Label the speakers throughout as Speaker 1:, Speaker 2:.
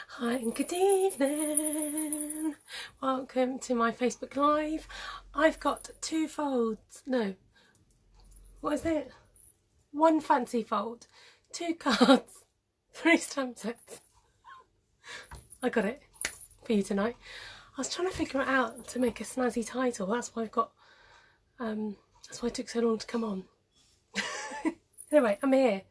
Speaker 1: Hi and good evening. Welcome to my Facebook Live. I've got two folds. No, what is it? One fancy fold, two cards, three stamp sets. I got it for you tonight. I was trying to figure it out to make a snazzy title. That's why I've got. That's why it took so long to come on. Anyway, I'm here.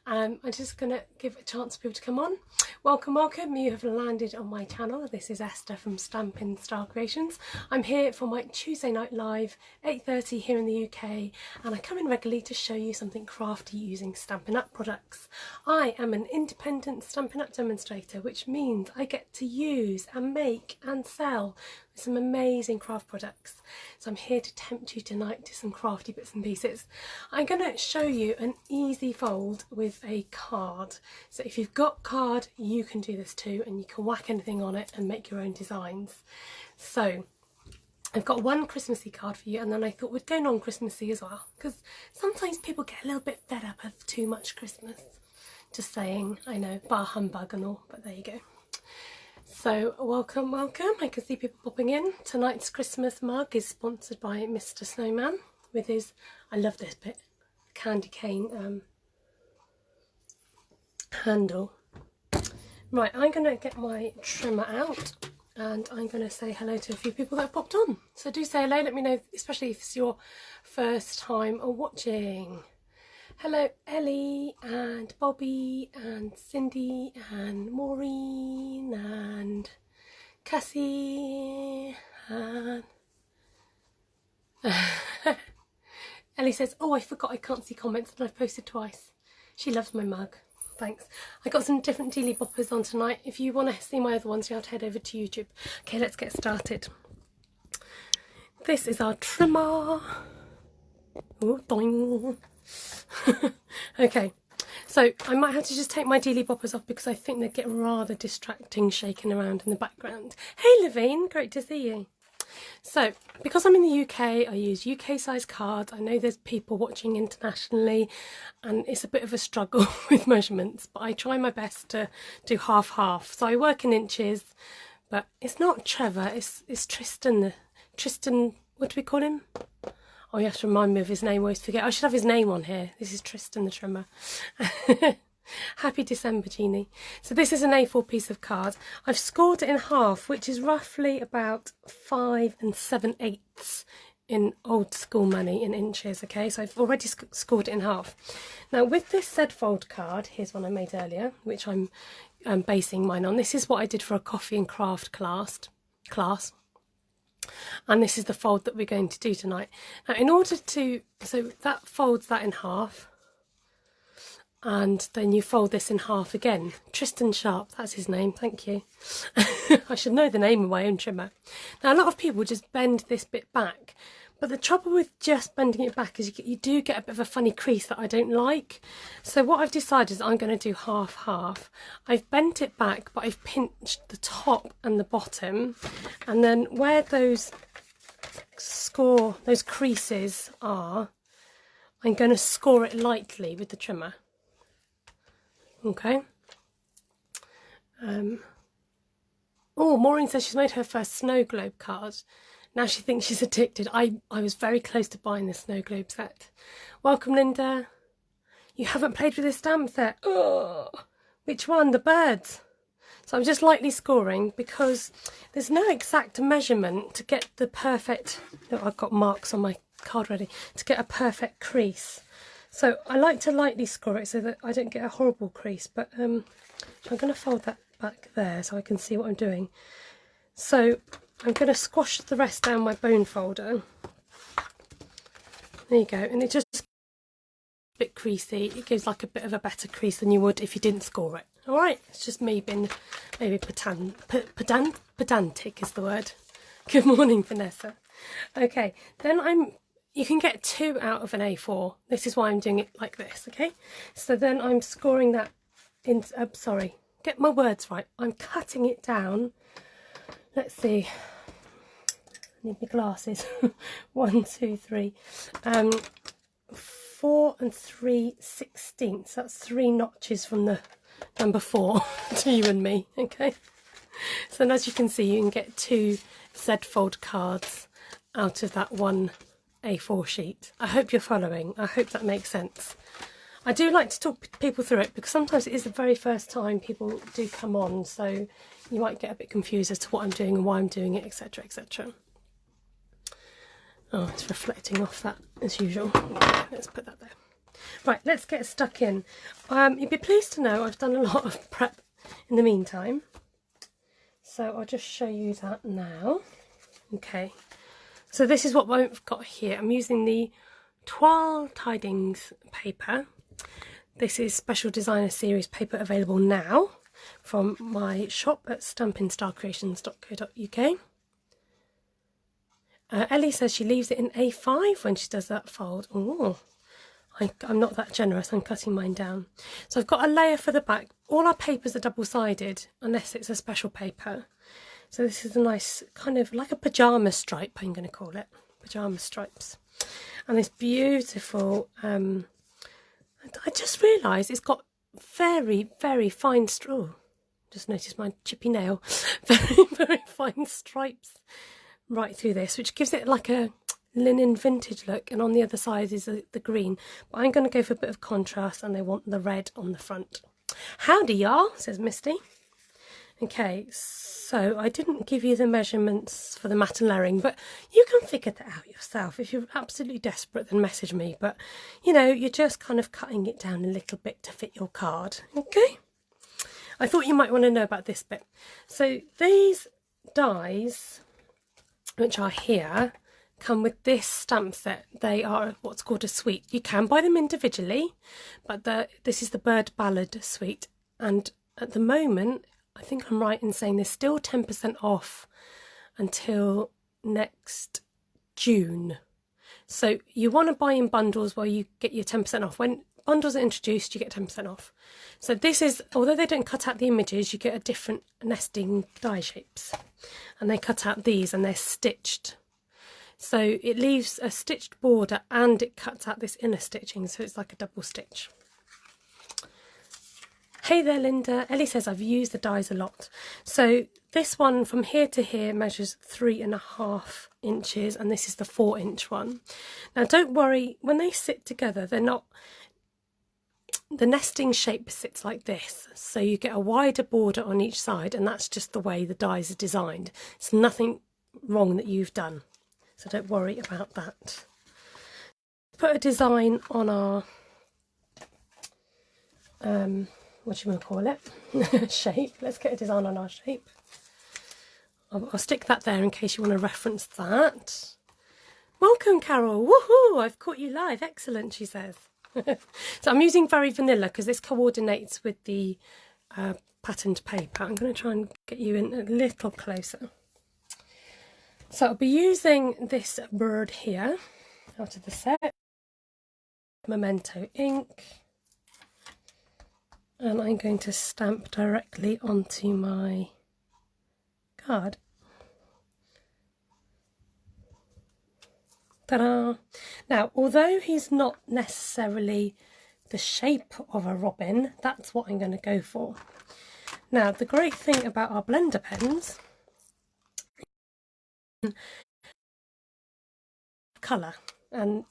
Speaker 1: I'm just going to give a chance for people to come on. Welcome, welcome. You have landed on my channel. This is Esther from Stampin Star Creations. I'm here for my Tuesday night live, 8:30 here in the UK, and I come in regularly to show you something crafty using Stampin Up products. I am an independent Stampin Up demonstrator, which means I get to use and make and sell some amazing craft products. So I'm here to tempt you tonight to some crafty bits and pieces. I'm going to show you an easy fold with a card. So if you've got card, you can do this too, and you can whack anything on it and make your own designs. So I've got one Christmassy card for you, and then I thought we'd go non-Christmassy as well, because sometimes people get a little bit fed up of too much Christmas. Just saying, I know, bar humbug and all, but there you go. So welcome, welcome. I can see people popping in. Tonight's Christmas mug is sponsored by Mr. Snowman with his, I love this bit, candy cane handle. Right, I'm going to get my trimmer out and I'm going to say hello to a few people that have popped on. So do say hello, let me know, especially if it's your first time watching. Hello Ellie and Bobby and Cindy and Maureen and Cassie and Ellie says, oh, I forgot I can't see comments and I've posted twice. She loves my mug. Thanks. I got some different dealy boppers on tonight. If you want to see my other ones, you have to head over to YouTube. Okay, let's get started. This is our trimmer. Oh, doing. Okay, so I might have to just take my dealy boppers off because I think they get rather distracting shaking around in the background. Hey Levine, great to see you. So because I'm in the UK, I use UK size cards. I know there's people watching internationally and it's a bit of a struggle with measurements, but I try my best to do half-half. So I work in inches, but it's not Trevor, it's Tristan. Tristan, what do we call him? Oh, you have to remind me of his name, I always forget. I should have his name on here. This is Tristan the Trimmer. Happy December, Jeannie. So this is an A4 piece of card. I've scored it in half, which is roughly about 5 7/8 in old school money in inches, okay? So I've already scored it in half. Now with this Z fold card, here's one I made earlier, which I'm basing mine on. This is what I did for a coffee and craft class. And this is the fold that we're going to do tonight. Now in order to, so that folds that in half, and then you fold this in half again. Tristan Sharp, that's his name, thank you. I should know the name of my own trimmer. Now a lot of people just bend this bit back, but the trouble with just bending it back is you do get a bit of a funny crease that I don't like. So what I've decided is I'm going to do half-half. I've bent it back, but I've pinched the top and the bottom, and then where those creases are, I'm going to score it lightly with the trimmer. Okay. Oh, Maureen says she's made her first snow globe card. Now she thinks she's addicted. I was very close to buying the snow globe set. Welcome, Linda. You haven't played with this stamp set. Oh, which one? The birds. So I'm just lightly scoring because there's no exact measurement to get the perfect... Oh, I've got marks on my card ready. To get a perfect crease. So I like to lightly score it so that I don't get a horrible crease. But I'm going to fold that back there so I can see what I'm doing. So I'm going to squash the rest down my bone folder. There you go. And it just a bit creasy. It gives like a bit of a better crease than you would if you didn't score it. Alright, it's just me being maybe pedantic is the word. Good morning, Vanessa. Okay, then you can get 2 out of an A4. This is why I'm doing it like this, okay? So then I'm scoring that in, sorry, get my words right. I'm cutting it down. Let's see. I need my glasses. 1, 2, 3. 4 3/16. That's 3 notches from the number 4 to you and me, okay? So then, as you can see, you can get 2 Z-fold cards out of that one A4 sheet. I hope you're following. I hope that makes sense. I do like to talk people through it because sometimes it is the very first time people do come on, so you might get a bit confused as to what I'm doing and why I'm doing it, etc, etc. Oh, it's reflecting off that as usual. Okay, let's put that there. Right, let's get stuck in. You'd be pleased to know I've done a lot of prep in the meantime. So I'll just show you that now. Okay, so this is what I've got here. I'm using the Toile Tidings paper. This is Special Designer Series paper available now from my shop at stampinstarcreations.co.uk. Ellie says she leaves it in A5 when she does that fold. Oh, I'm not that generous, I'm cutting mine down. So I've got a layer for the back. All our papers are double-sided, unless it's a special paper. So this is a nice, kind of like a pyjama stripe, I'm going to call it. Pyjama stripes. And this beautiful, I just realised it's got very, very fine just noticed my chippy nail. Very, very fine stripes right through this, which gives it like a linen vintage look, and on the other side is the green, but I'm going to go for a bit of contrast, and I want the red on the front. Howdy y'all, says Misty. Okay, so I didn't give you the measurements for the mat and layering, but you can figure that out yourself. If you're absolutely desperate, then message me, but you know, you're just kind of cutting it down a little bit to fit your card. Okay, I thought you might want to know about this bit. So these dies, which are here, come with this stamp set. They are what's called a suite. You can buy them individually, but this is the Bird Ballad suite, and at the moment I think I'm right in saying there's still 10% off until next June. So you want to buy in bundles where you get your 10% off. When bundles are introduced, you get 10% off. So this is, although they don't cut out the images, you get a different nesting die shapes, and they cut out these and they're stitched. So it leaves a stitched border and it cuts out this inner stitching, so it's like a double stitch. Hey there, Linda. Ellie says I've used the dies a lot. So this one from here to here measures 3.5 inches, and this is the 4-inch one. Now don't worry, when they sit together, they're not, the nesting shape sits like this, so you get a wider border on each side, and that's just the way the dies are designed. It's nothing wrong that you've done, so don't worry about that. Put a design on our what do you want to call it? Shape. Let's get a design on our shape. I'll stick that there in case you want to reference that. Welcome, Carol. Woohoo! I've caught you live. Excellent, she says. So I'm using very vanilla because this coordinates with the patterned paper. I'm going to try and get you in a little closer. So I'll be using this bird here out of the set. Memento ink. And I'm going to stamp directly onto my card. Ta-da! Now, although he's not necessarily the shape of a robin, that's what I'm going to go for. Now, the great thing about our blender pens, colour, and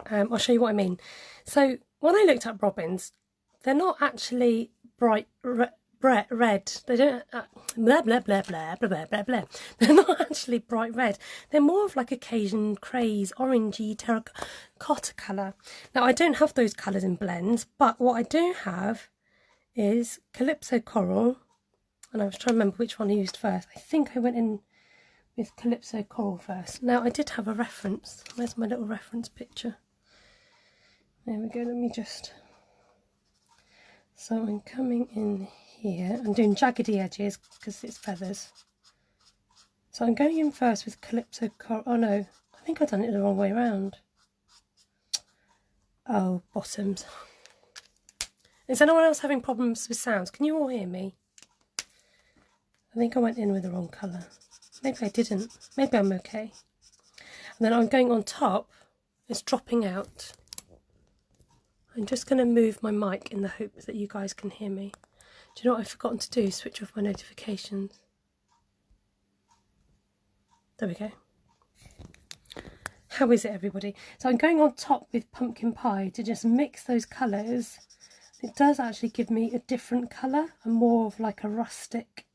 Speaker 1: I'll show you what I mean. So when I looked at robins, they're not actually bright red. They don't blah blah blah blah blah blah blah blah. They're not actually bright red. They're more of like a Cajun craze, orangey terracotta colour. Now I don't have those colours in blends, but what I do have is Calypso Coral, and I was trying to remember which one I used first. I think I went in with Calypso Coral first. Now I did have a reference. Where's my little reference picture? There we go. Let me just. So I'm coming in here, I'm doing jaggedy edges because it's feathers. So I'm going in first with Calypso Coral. Oh no, I think I've done it the wrong way around. Oh, bottoms. Is anyone else having problems with sounds? Can you all hear me? I think I went in with the wrong colour. Maybe I didn't. Maybe I'm okay. And then I'm going on top, it's dropping out. I'm just going to move my mic in the hope that you guys can hear me. Do you know what I've forgotten to do? Switch off my notifications. There we go. How is it, everybody? So I'm going on top with pumpkin pie to just mix those colours. It does actually give me a different colour, and more of like a rustic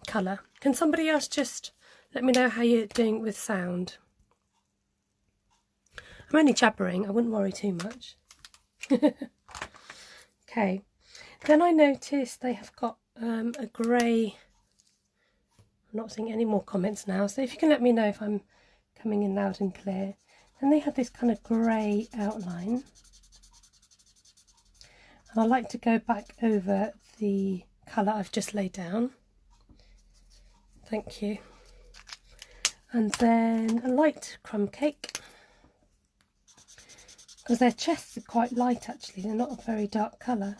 Speaker 1: colour. Can somebody else just let me know how you're doing with sound? I'm only jabbering, I wouldn't worry too much. Okay, then I noticed they have got a grey. I'm not seeing any more comments now, so if you can let me know if I'm coming in loud and clear. And they have this kind of grey outline, and I like to go back over the colour I've just laid down. Thank you. And then a light crumb cake, because their chests are quite light actually, they're not a very dark colour.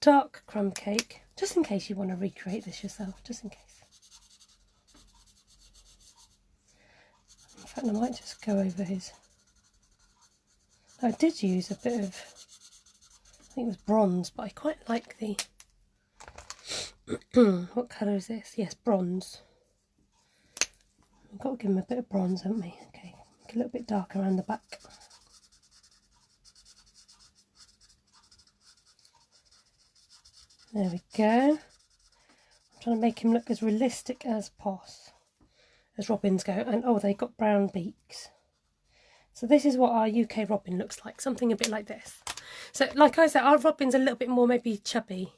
Speaker 1: Dark crumb cake, just in case you want to recreate this yourself, just in case. In fact, I might just go over his. I did use a bit of, I think it was bronze, but I quite like the, what colour is this? Yes, bronze. We've got to give him a bit of bronze, haven't we? Okay, make it a little bit darker around the back. There we go. I'm trying to make him look as realistic as possible, as robins go. And oh, they got brown beaks. So this is what our UK robin looks like, something a bit like this. So like I said, our robin's a little bit more maybe chubby.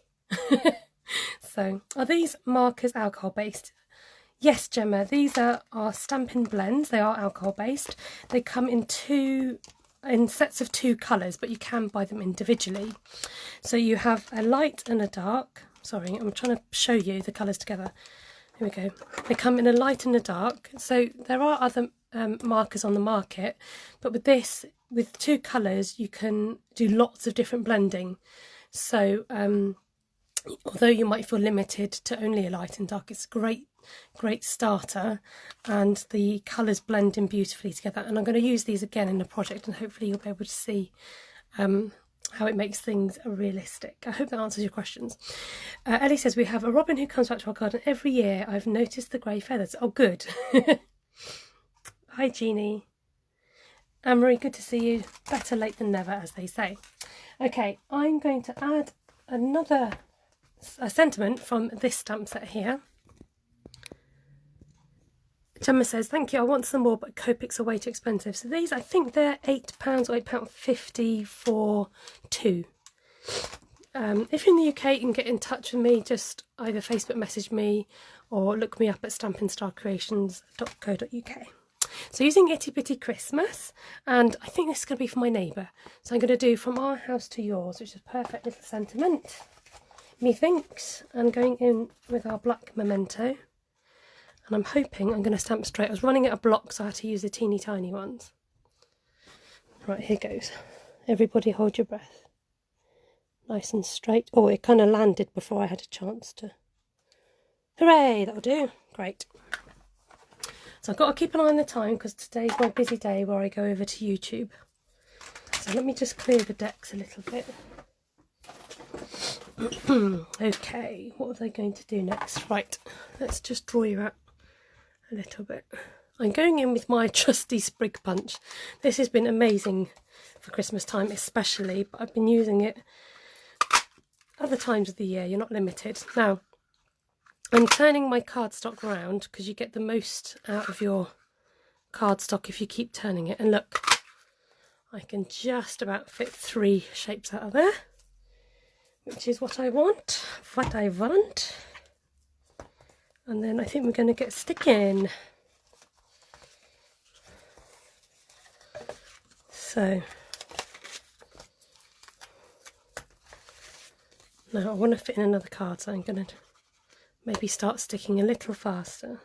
Speaker 1: So are these markers alcohol based? Yes, Gemma, these are our Stampin' blends. They are alcohol based. They come in sets of 2 colours, but you can buy them individually. So you have a light and a dark. Sorry, I'm trying to show you the colours together. Here we go. They come in a light and a dark. So there are other markers on the market, but with this, with 2 colours, you can do lots of different blending. So although you might feel limited to only a light and dark, it's a great starter, and the colours blend in beautifully together. And I'm going to use these again in the project, and hopefully you'll be able to see how it makes things realistic. I hope that answers your questions. Ellie says, we have a robin who comes back to our garden every year. I've noticed the grey feathers. Oh, good. Hi, Jeannie. Anne-Marie, good to see you. Better late than never, as they say. Okay, I'm going to add another sentiment from this stamp set here. Gemma says, thank you, I want some more, but Copics are way too expensive. So these, I think they're £8 or £8.50 for 2. If you're in the UK, you can get in touch with me. Just either Facebook message me or look me up at stampinstarcreations.co.uk. So using Itty Bitty Christmas, and I think this is going to be for my neighbour. So I'm going to do From Our House to Yours, which is perfect little sentiment, methinks, and going in with our black memento. And I'm hoping I'm going to stamp straight. I was running out of blocks, so I had to use the teeny tiny ones. Right, here goes. Everybody hold your breath. Nice and straight. Oh, it kind of landed before I had a chance to. Hooray, that'll do. Great. So I've got to keep an eye on the time, because today's my busy day where I go over to YouTube. So let me just clear the decks a little bit. Okay, what are they going to do next? Right, let's just draw you out a little bit. I'm going in with my trusty sprig punch. This has been amazing for Christmas time especially, but I've been using it other times of the year. You're not limited. Now, I'm turning my cardstock round because you get the most out of your cardstock if you keep turning it. And look, I can just about fit 3 shapes out of there, which is what I want. And then I think we're going to get sticking. So now I want to fit in another card, so I'm going to maybe start sticking a little faster.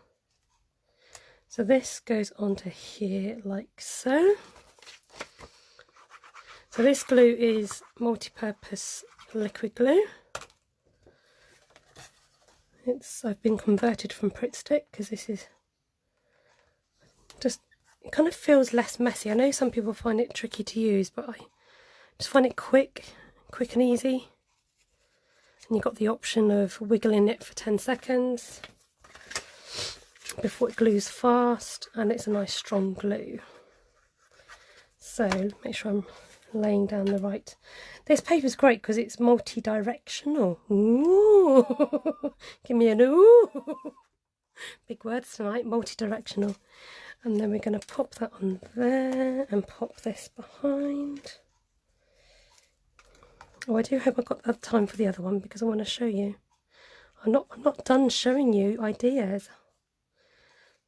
Speaker 1: So this goes onto here like so. So this glue is multi-purpose liquid glue. I've been converted from Pritt Stick because this is just, it kind of feels less messy. I know some people find it tricky to use, but I Just find it quick and easy. And you've got the option of wiggling it for 10 seconds before it glues fast, and it's a nice strong glue. So make sure I'm laying down the right. This paper's great because it's multi-directional. Ooh, give me an ooh. Big words tonight, multi-directional. And then we're going to pop that on there and pop this behind. Oh, I do hope I've got time for the other one because I want to show you. I'm not done showing you ideas.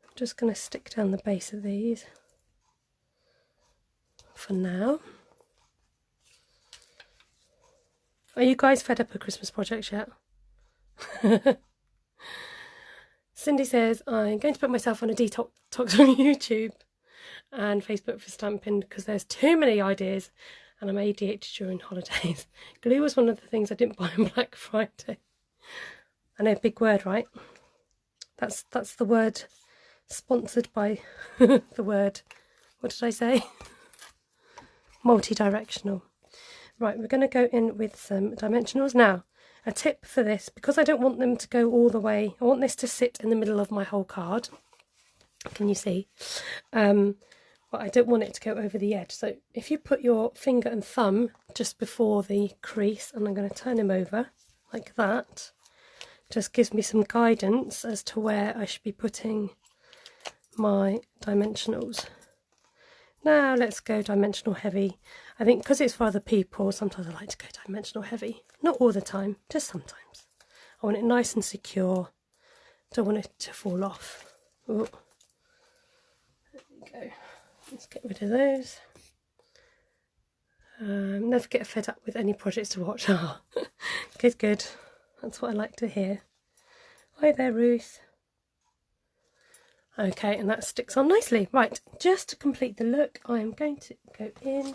Speaker 1: I'm just going to stick down the base of these for now. Are you guys fed up of Christmas projects yet? Cindy says, I'm going to put myself on a detox on YouTube and Facebook for stamping because there's too many ideas and I'm ADHD during holidays. Glue was one of the things I didn't buy on Black Friday. I know, big word, right? That's the word sponsored by the word, what did I say? Multi-directional. Right, we're going to go in with some dimensionals. Now, a tip for this, because I don't want them to go all the way, I want this to sit in the middle of my whole card. Can you see? But I don't want it to go over the edge. So if you put your finger and thumb just before the crease, and I'm going to turn him over like that, just gives me some guidance as to where I should be putting my dimensionals. Now let's go dimensional heavy. I think because it's for other people, sometimes I like to go dimensional heavy. Not all the time, just sometimes. I want it nice and secure. Don't want it to fall off. Ooh. There we go. Let's get rid of those. Never get fed up with any projects to watch. Ah, good, good. That's what I like to hear. Hi there, Ruth. Okay, and that sticks on nicely. Right, just to complete the look, I am going to go in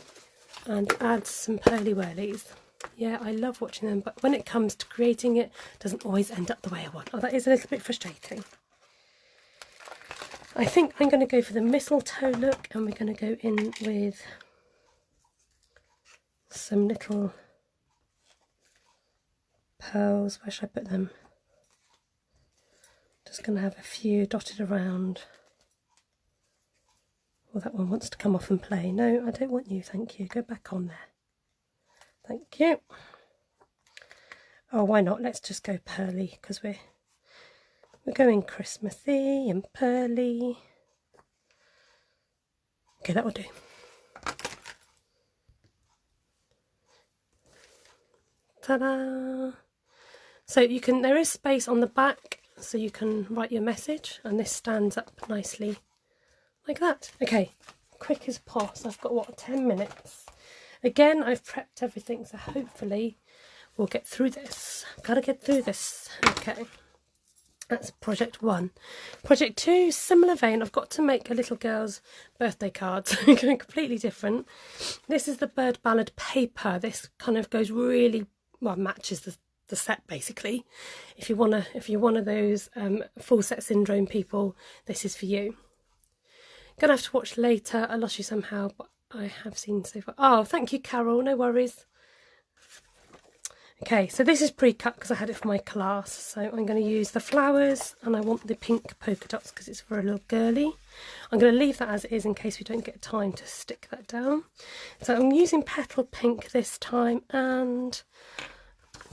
Speaker 1: and add some pearly whirlies. Yeah, I love watching them, but when it comes to creating it, it doesn't always end up the way I want. Oh, that is a little bit frustrating. I think I'm going to go for the mistletoe look, and we're going to go in with some little pearls. Where should I put them? Just going to have a few dotted around. Well, that one wants to come off and play. No, I don't want you, thank you. Go back on there. Thank you. Oh, why not? Let's just go pearly because we're going Christmassy and pearly. Okay, that will do. Ta-da! So you can, there is space on the back so you can write your message, and this stands up nicely like that. Okay, quick as pos. I've got, what, 10 minutes. Again, I've prepped everything, so hopefully we'll get through this. Gotta get through this. Okay, that's project 1. Project 2, similar vein. I've got to make a little girl's birthday cards. Completely different. This is the Bird Ballad paper. This kind of goes really, well, matches the set basically. If you're one of those full set syndrome people, this is for you. Gonna have to watch later. I lost you somehow, but I have seen so far. Oh, thank you, Carol. No worries. Okay, so this is pre-cut because I had it for my class. So I'm going to use the flowers, and I want the pink polka dots because it's for a little girly. I'm going to leave that as it is in case we don't get time to stick that down. So I'm using petal pink this time, and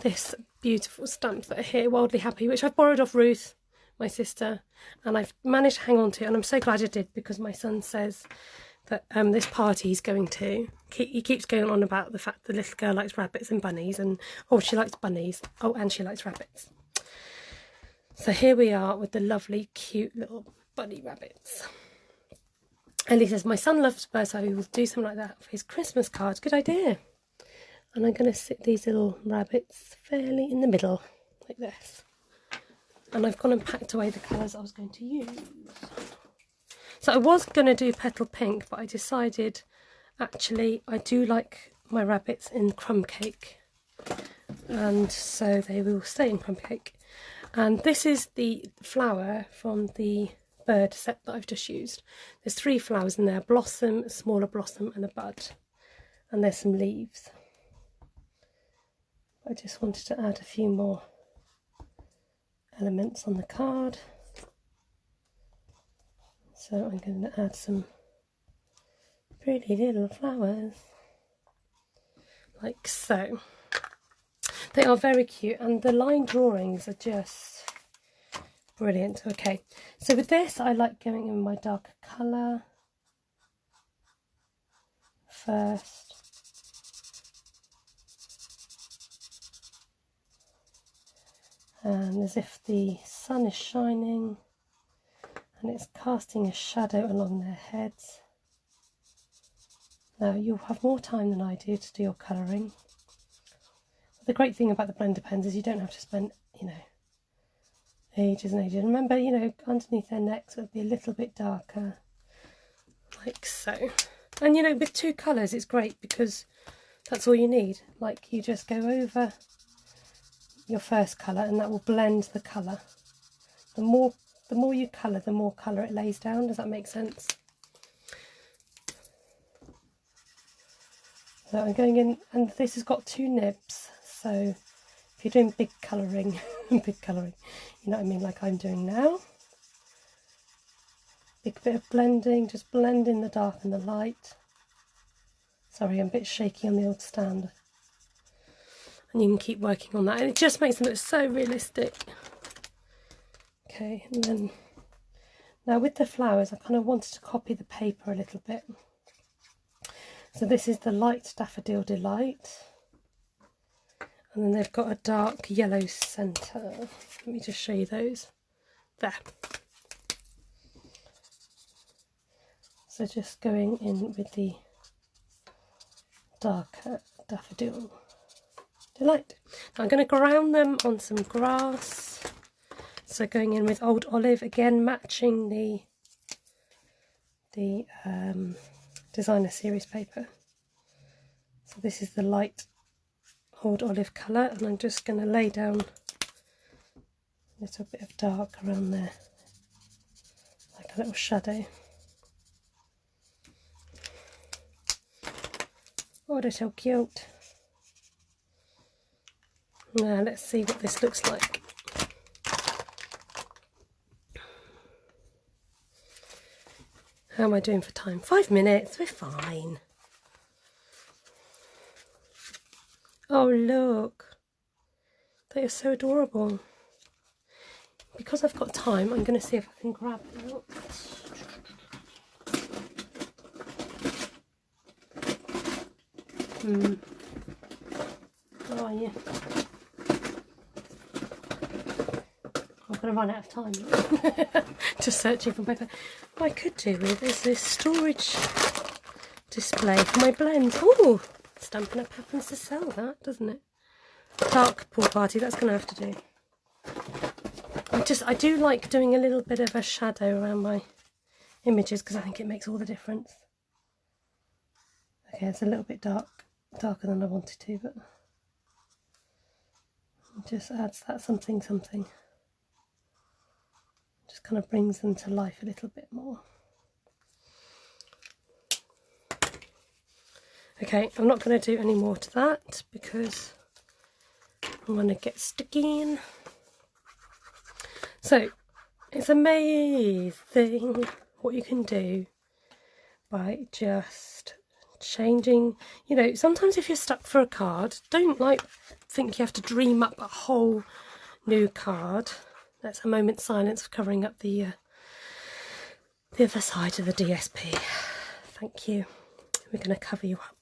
Speaker 1: this beautiful stamp that are here, Wildly Happy, which I've borrowed off Ruth, my sister, and I've managed to hang on to it, and I'm so glad I did because my son says that this party he's going to, he keeps going on about the fact the little girl likes rabbits and bunnies, and oh, she likes bunnies, oh, and she likes rabbits. So here we are with the lovely cute little bunny rabbits. And he says my son loves birds, so he will do something like that for his Christmas cards. Good idea. And I'm going to sit these little rabbits fairly in the middle, like this. And I've gone and packed away the colours I was going to use. So I was going to do petal pink, but I decided, actually, I do like my rabbits in crumb cake. And so they will stay in crumb cake. And this is the flower from the bird set that I've just used. There's 3 flowers in there, a blossom, a smaller blossom and a bud. and there's some leaves. I just wanted to add a few more elements on the card. So I'm going to add some pretty little flowers, like so. They are very cute, and the line drawings are just brilliant. Okay, so with this I like going in my darker colour first. And as if the sun is shining and it's casting a shadow along their heads. Now you'll have more time than I do to do your colouring. The great thing about the blender pens is you don't have to spend, you know, ages and ages. Remember, you know, underneath their necks it would be a little bit darker, like so. And you know, with two colours it's great because that's all you need. Like, you just go over your first colour and that will blend the colour. The more you colour, the more colour it lays down. Does that make sense? So I'm going in, and this has got two nibs, so if you're doing big colouring, big colouring, you know what I mean, like I'm doing now. Big bit of blending, just blend in the dark and the light. Sorry, I'm a bit shaky on the old stand. And you can keep working on that, and it just makes them look so realistic. Okay, and then now with the flowers I kind of wanted to copy the paper a little bit. So this is the light Daffodil Delight, and then they've got a dark yellow centre. Let me just show you those. There. So just going in with the darker Daffodil Delight. Now I'm going to ground them on some grass. So going in with Old Olive, again matching the designer series paper. So this is the light Old Olive colour, and I'm just going to lay down a little bit of dark around there, like a little shadow. Oh, they're so cute. Now let's see what this looks like. How am I doing for time? 5 minutes, we're fine. Oh look, they are so adorable. Because I've got time, I'm going to see if I can grab it out. Where are you? I'm going to run out of time. Just searching for paper. What I could do with is this storage display for my blends. Oh, Stampin' Up happens to sell that, doesn't it? Dark pool party, that's going to have to do. I do like doing a little bit of a shadow around my images because I think it makes all the difference. Okay, it's a little bit darker than I wanted to, but it just adds that something. Just kind of brings them to life a little bit more. Okay, I'm not going to do any more to that because I'm going to get sticky in. So, it's amazing what you can do by just changing. You know, sometimes if you're stuck for a card, don't think you have to dream up a whole new card. That's a moment's silence for covering up the other side of the DSP. Thank you. We're going to cover you up.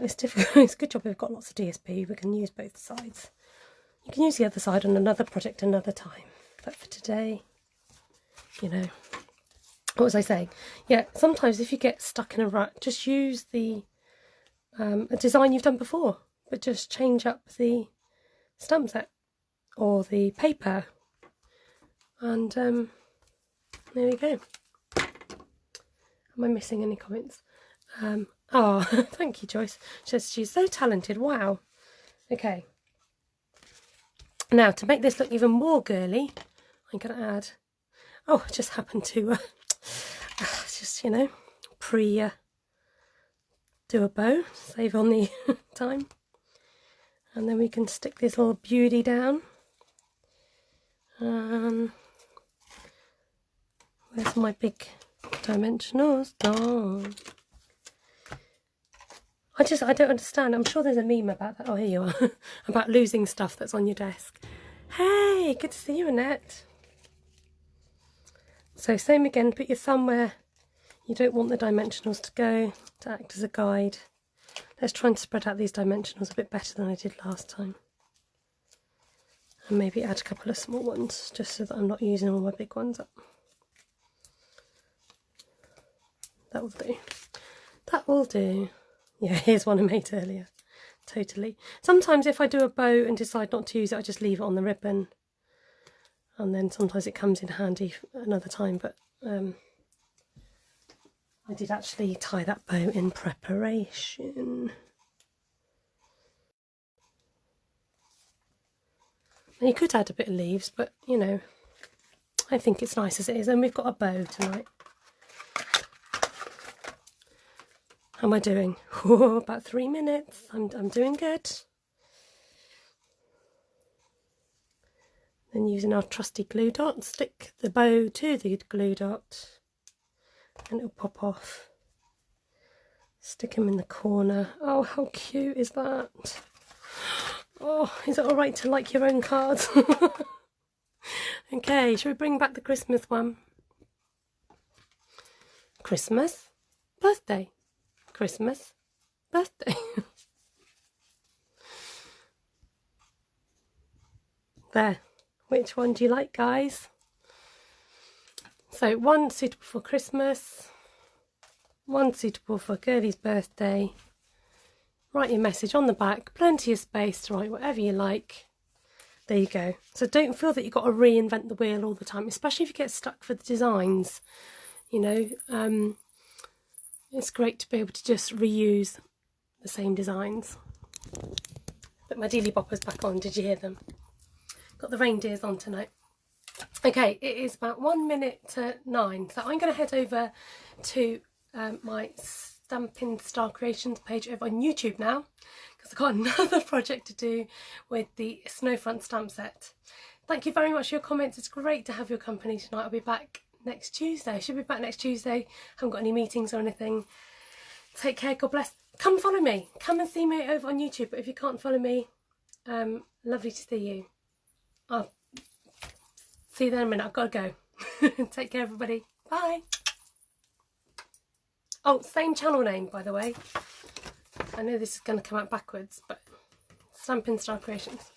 Speaker 1: It's difficult. It's a good job we've got lots of DSP. We can use both sides. You can use the other side on another project another time. But for today, you know, what was I saying? Yeah, sometimes if you get stuck in a rut, just use a design you've done before, but just change up the stamp set or the paper, and there we go. Am I missing any comments? Oh, thank you, Joyce. She's so talented. Wow. Okay. Now, to make this look even more girly, I'm going to add... Oh, I just happened to... just, you know, do a bow, save on the time. And then we can stick this little beauty down. Where's my big dimensionals gone? I don't understand. I'm sure there's a meme about that. Oh, here you are. About losing stuff that's on your desk. Hey, good to see you, Annette. So same again, put your thumb where you don't want the dimensionals to go, to act as a guide. Let's try and spread out these dimensionals a bit better than I did last time. And maybe add a couple of small ones, just so that I'm not using all my big ones up. That will do. That will do. Yeah, here's one I made earlier. Totally. Sometimes if I do a bow and decide not to use it, I just leave it on the ribbon. And then sometimes it comes in handy another time. But I did actually tie that bow in preparation. Now you could add a bit of leaves, but you know, I think it's nice as it is. And we've got a bow tonight. How am I doing? Oh, about 3 minutes. I'm doing good. Then using our trusty glue dot, stick the bow to the glue dot and it'll pop off. Stick him in the corner. Oh, how cute is that? Oh, is it alright to like your own cards? Okay, shall we bring back the Christmas one? Christmas, birthday. Christmas, birthday. There. Which one do you like, guys? So one suitable for Christmas, one suitable for Girlie's birthday. Write your message on the back, plenty of space to write whatever you like. There you go. So don't feel that you've got to reinvent the wheel all the time, especially if you get stuck for the designs. You know, it's great to be able to just reuse the same designs. Put my Dealy Boppers back on, did you hear them? Got the reindeers on tonight. Okay, it is about 1 minute to 9, so I'm going to head over to my Stampin' Star Creations page over on YouTube now, because I've got another project to do with the Snowfront stamp set. Thank you very much for your comments. It's great to have your company tonight. I'll be back next Tuesday. I should be back next Tuesday. Haven't got any meetings or anything. Take care. God bless. Come follow me. Come and see me over on YouTube. But if you can't follow me, lovely to see you. I'll see you then in a minute. I've got to go. Take care, everybody. Bye. Oh, same channel name, by the way. I know this is going to come out backwards, but Stampin' Star Creations.